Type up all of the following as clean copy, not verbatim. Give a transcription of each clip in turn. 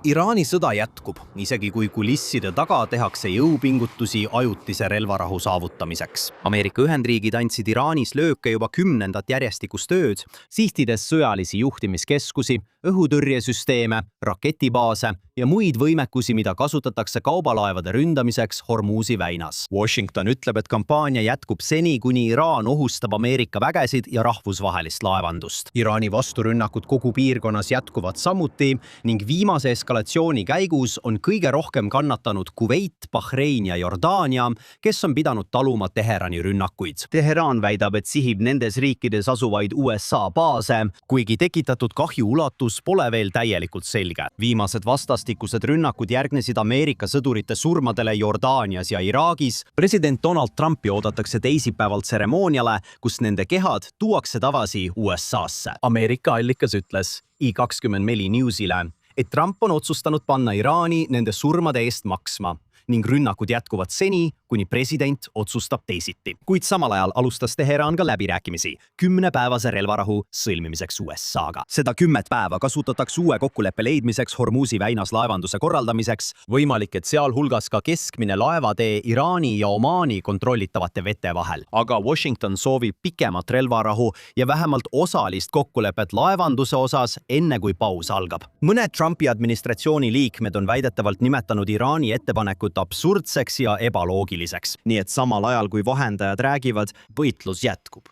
Iraani sõda jätkub, isegi kui kulisside taga tehakse jõupingutusi ajutise relvarahu saavutamiseks. Ameerika Ühendriigid andsid Iraanis lööke juba 10. järjestikust ööd, sihtides sõjalisi juhtimiskeskusi, õhutõrjesüsteeme, raketibaase ja muid võimekusi, mida kasutatakse kaubalaevade ründamiseks Hormuzi väinas. Washington ütleb, et kampaania jätkub seni, kuni Iraan ohustab Ameerika vägesid ja rahvusvahelist laevandust. Iraani vasturünnakud kogu piirkonnas jätkuvad samuti ning viimase eskalatsiooni käigus on kõige rohkem kannatanud Kuveit, Bahrein ja Jordaania, kes on pidanud taluma Teherani rünnakuid. Teheran väidab, et sihib nendes riikides asuvaid USA baase, kuigi tekitatud kahju ulatus pole veel täielikult selge. Viimased vastastikused rünnakud järgnesid Ameerika sõdurite surmadele Jordaanias ja Iraagis. President Donald Trumpi oodatakse teisipäeval tseremooniale, kus nende kehad tuuakse tagasi USA-sse. Ameerika allikas ütles I24 Newsile, et Trump on otsustanud panna Iraani nende surmade eest maksma ning rünnakud jätkuvad seni, kuni president otsustab teisiti. Kuid samal ajal alustas Teheran ka läbirääkimisi 10-päevase relvarahu sõlmimiseks USA-ga. Seda 10 päeva kasutatakse uue kokkuleppe leidmiseks Hormuzi väinas laevanduse korraldamiseks. Võimalik, et sealhulgas ka keskmine laevatee Iraani ja Omaani kontrollitavate vete vahel. Aga Washington soovib pikemat relvarahu ja vähemalt osalist kokkulepet laevanduse osas enne kui paus algab. Mõned Trumpi administratsiooni liikmed on väidetavalt nimetanud Iraani ettepanekut absurdseks ja ebaloogiliseks. Nii et samal ajal, kui vahendajad räägivad, võitlus jätkub.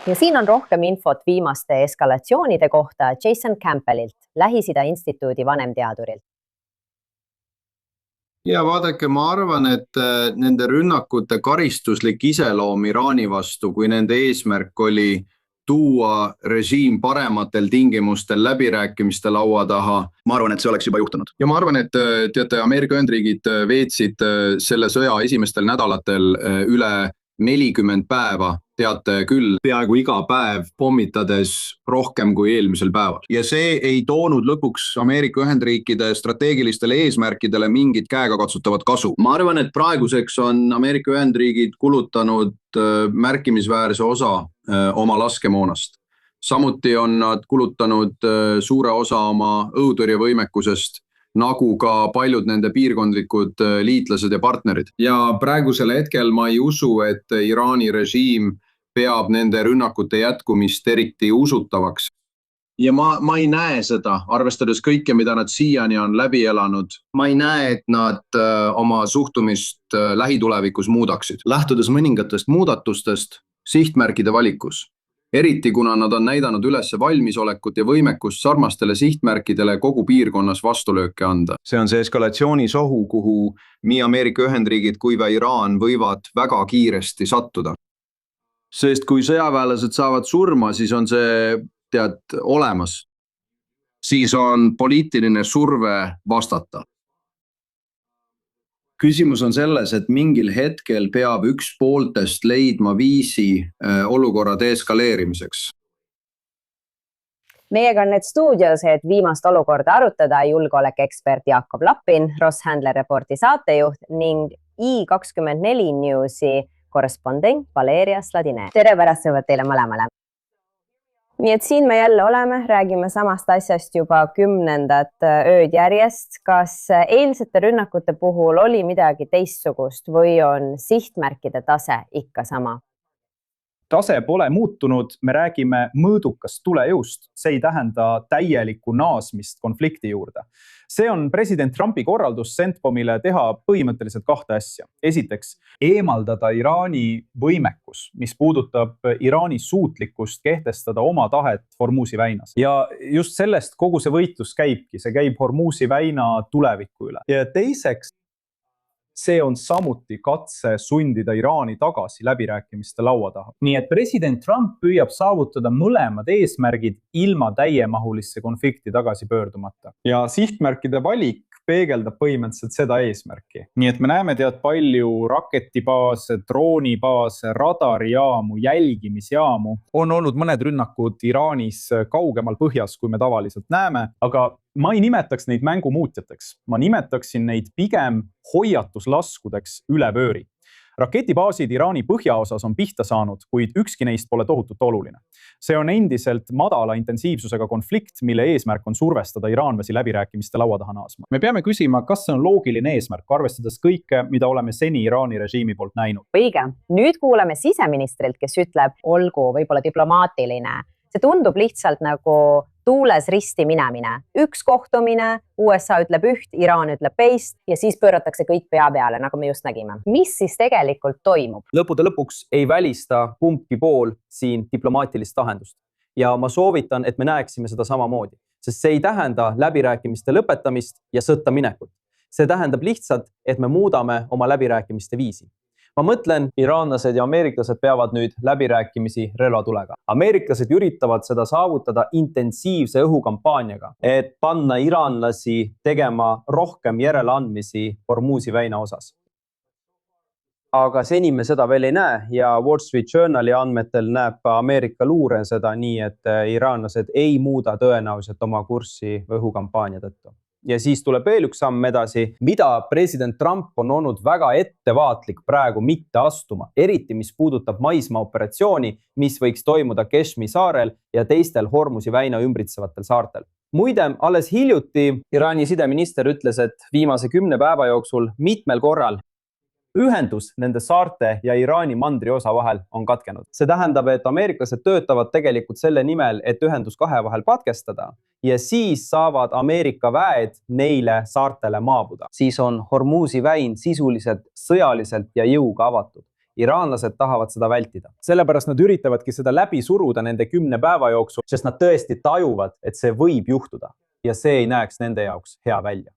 Ja siin on rohkem infot viimaste eskalatsioonide kohta Jason Campbellilt, Lähis-Ida instituudi vanemteadurilt. Ja vaadake, ma arvan, et nende rünnakute karistuslik iseloom Iraani vastu, kui nende eesmärk oli tuua režiim parematel tingimustel läbirääkimiste laua taha. Ma arvan, et see oleks juba juhtunud. Ja ma arvan, et teate, Ameerika Ühendriigid veetsid selle sõja esimestel nädalatel üle 40 päeva, teate küll, peaaegu iga päev pommitades rohkem kui eelmisel päeval. Ja see ei toonud lõpuks Ameerika Ühendriikide strateegilistele eesmärkidele mingit käegakatsutavat kasu. Ma arvan, et praeguseks on Ameerika Ühendriigid kulutanud märkimisväärse osa oma laskemoonast. Samuti on nad kulutanud suure osa oma õhutõrjevõimekusest, nagu ka paljud nende piirkondlikud liitlased ja partnerid. Ja praegusel hetkel ma ei usu, et Iraani režiim peab nende rünnakute jätkumist eriti usutavaks. Ja ma ei näe seda, arvestades kõike, mida nad siiani on läbi elanud. Ma ei näe, et nad oma suhtumist lähitulevikus muudaksid. Lähtudes mõningatest muudatustest sihtmärkide valikus. Eriti kuna nad on näidanud üles valmisolekut ja võimekust sarmastele sihtmärkidele kogu piirkonnas vastulööke anda. See on see eskalatsioonisohu, kuhu nii Ameerika Ühendriigid kui ka Iraan võivad väga kiiresti sattuda. Sest kui sõjaväelased saavad surma, siis on see olemas. Siis on poliitiline surve vastata. Küsimus on selles, et mingil hetkel peab üks pooltest leidma viisi olukorra deeskaleerimiseks. Meiega on nüüd stuudios, et viimast olukorda arutada julgeolekuekspert Jakob Lappin, Ross Handler Reporti saatejuht ning I24 Newsi korrespondent Valeria Sladine. Tere pärastsõvad teile mõlemale! Nii et siin me jälle oleme, räägime samast asjast juba 10. ööd järjest. Kas eilsete rünnakute puhul oli midagi teistsugust või on sihtmärkide tase ikka sama? Tase pole muutunud, me räägime mõõdukast tulejõust. See ei tähenda täielikku naasmist konflikti juurde. See on president Trumpi korraldus CENTCOMile teha põhimõtteliselt 2 asja. Esiteks, eemaldada Iraani võimekus, mis puudutab Iraani suutlikkust kehtestada oma tahet Hormuzi väinas. Ja just sellest kogu see võitlus käibki. See käib Hormuzi väina tuleviku üle. Ja teiseks, see on samuti katse sundida Iraani tagasi läbirääkimiste laua taha. Nii et president Trump püüab saavutada mõlemad eesmärgid ilma täiemahulisse konflikti tagasi pöördumata. Ja sihtmärkide valik peegeldab põhimõtteliselt seda eesmärki. Nii et me näeme palju raketibaase, droonibaase, radarijaamu, jälgimisjaamu. On olnud mõned rünnakud Iraanis kaugemal põhjas, kui me tavaliselt näeme, aga ma ei nimetaks neid mängumuutjateks. Ma nimetaksin neid pigem hoiatuslaskudeks üle vööri. raketibaasid Iraani põhjaosas on pihta saanud, kuid ükski neist pole tohutult oluline. See on endiselt madala intensiivsusega konflikt, mille eesmärk on survestada iraanlasi läbirääkimiste laua taha naasma. Me peame küsima, kas see on loogiline eesmärk, arvestades kõike, mida oleme seni Iraani režiimi poolt näinud. Õige. Nüüd kuuleme siseministrilt, kes ütleb, olgu võib-olla diplomaatiline. See tundub lihtsalt nagu tuules risti minemine. Üks kohtumine, USA ütleb üht, Iraan ütleb teist ja siis pööratakse kõik pea peale, nagu me just nägime. Mis siis tegelikult toimub? Lõppude lõpuks ei välista kumbki pool siin diplomaatilist lahendust. Ja ma soovitan, et me näeksime seda samamoodi, sest see ei tähenda läbirääkimiste lõpetamist ja sõtta minekut. See tähendab lihtsalt, et me muudame oma läbirääkimiste viisi. Ma mõtlen, iraanlased ja ameeriklased peavad nüüd läbirääkimisi relvatulega. Ameeriklased üritavad seda saavutada intensiivse õhukampaaniaga, et panna iraanlasi tegema rohkem järeleandmisi Hormuzi väina osas. Aga seni me seda veel ei näe ja Wall Street Journali andmetel näeb Ameerika luure seda nii, et iraanlased ei muuda tõenäoliselt oma kurssi õhukampaania tõttu. Ja siis tuleb veel üks samm edasi, mida president Trump on olnud väga ettevaatlik praegu mitte astuma, eriti mis puudutab maismaaoperatsiooni, mis võiks toimuda Keshmi saarel ja teistel Hormuzi väina ümbritsevatel saartel. Muide, alles hiljuti Iraani sideminister ütles, et viimase 10 päeva jooksul mitmel korral ühendus nende saarte ja Iraani mandri osa vahel on katkenud. See tähendab, et ameeriklased töötavad tegelikult selle nimel, et ühendus kahe vahel katkestada ja siis saavad Ameerika väed neile saartele maabuda. Siis on Hormuzi väin sisuliselt sõjaliselt ja jõuga avatud. Iraanlased tahavad seda vältida. Sellepärast nad üritavadki seda läbi suruda nende 10 päeva jooksul, sest nad tõesti tajuvad, et see võib juhtuda ja see ei näeks nende jaoks hea välja.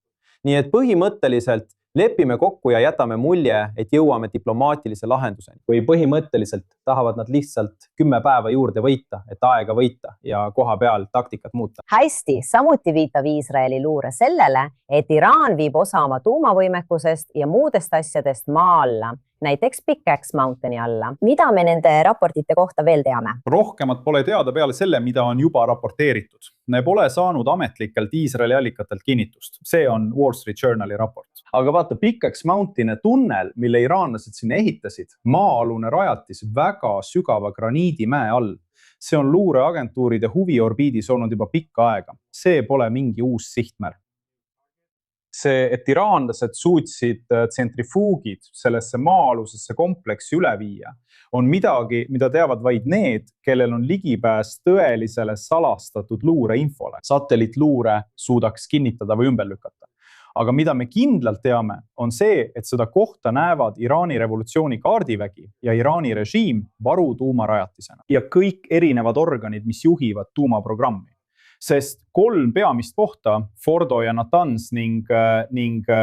Nii et põhimõtteliselt lepime kokku ja jätame mulje, et jõuame diplomaatilise lahenduseni. Või põhimõtteliselt tahavad nad lihtsalt 10 päeva juurde võita, et aega võita ja koha peal taktikat muuta. Hästi, samuti viitab Iisraeli luure sellele, et Iraan viib osa oma tuumavõimekusest ja muudest asjadest maa alla, näiteks Pickaxe Mountaini alla. Mida me nende raportite kohta veel teame? Rohkemat pole teada peale selle, mida on juba raporteeritud. Ne pole saanud ametlikelt Iisraeli allikatelt kinnitust. See on Wall Street Journali raport. Aga vaata, Pickaxe Mountaini tunnel, mille iraanlased sinna ehitasid, maa-alune rajatis väga sügava graniidimäe all. See on luureagentuuride huviorbiidis olnud juba pikka aega. See pole mingi uus sihtmärk. See, et iraanlased suutsid tsentrifuugid sellesse maa-alusesse kompleksi üle viia, on midagi, mida teavad vaid need, kellel on ligipääs tõelisele salastatud luureinfole. Satelliitluure suudaks kinnitada või ümber lükata. Aga mida me kindlalt teame, on see, et seda kohta näevad Iraani revolutsiooni kaardivägi ja Iraani režiim varutuumarajatisena. Ja kõik erinevad organid, mis juhivad tuumaprogrammi. Sest 3 peamist kohta, Fordo ja Natanz ning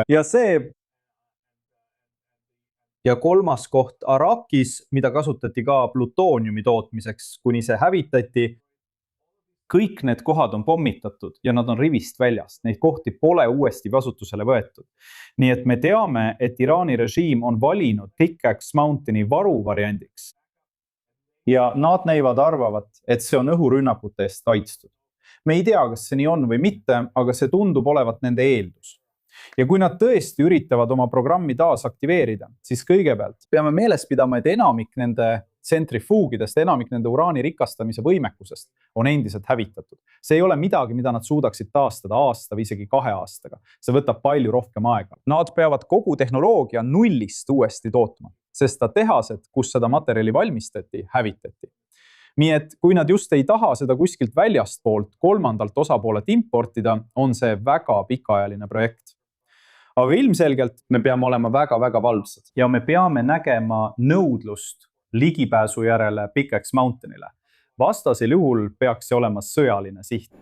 ja see ja 3. koht Arakis, mida kasutati ka plutooniumi tootmiseks, kuni see hävitati. Kõik need kohad on pommitatud ja nad on rivist väljast. Neid kohti pole uuesti kasutusele võetud. Nii et me teame, et Iraani režiim on valinud Pickaxe Mountaini varuvariandiks. Ja nad näivad arvavat, et see on õhurünnakute eest kaitstud. Me ei tea, kas see nii on või mitte, aga see tundub olevat nende eeldus. Ja kui nad tõesti üritavad oma programmi taas aktiveerida, siis kõigepealt peame meeles pidama, et enamik nende tsentrifuugidest, enamik nende uraani rikastamise võimekusest on endiselt hävitatud. See ei ole midagi, mida nad suudaksid taastada aasta või isegi 2 aastaga. See võtab palju rohkem aega. Nad peavad kogu tehnoloogia nullist uuesti tootma, sest tehased, kus seda materjali valmistati, hävitati. Nii et kui nad just ei taha seda kuskilt väljastpoolt 3. osapoolelt importida, on see väga pikaajaline projekt. Aga ilmselgelt me peame olema väga-väga valvsad ja me peame nägema nõudlust ligipääsu järele Pickaxe Mountainile. Vastasel juhul peaks see olema sõjaline siht.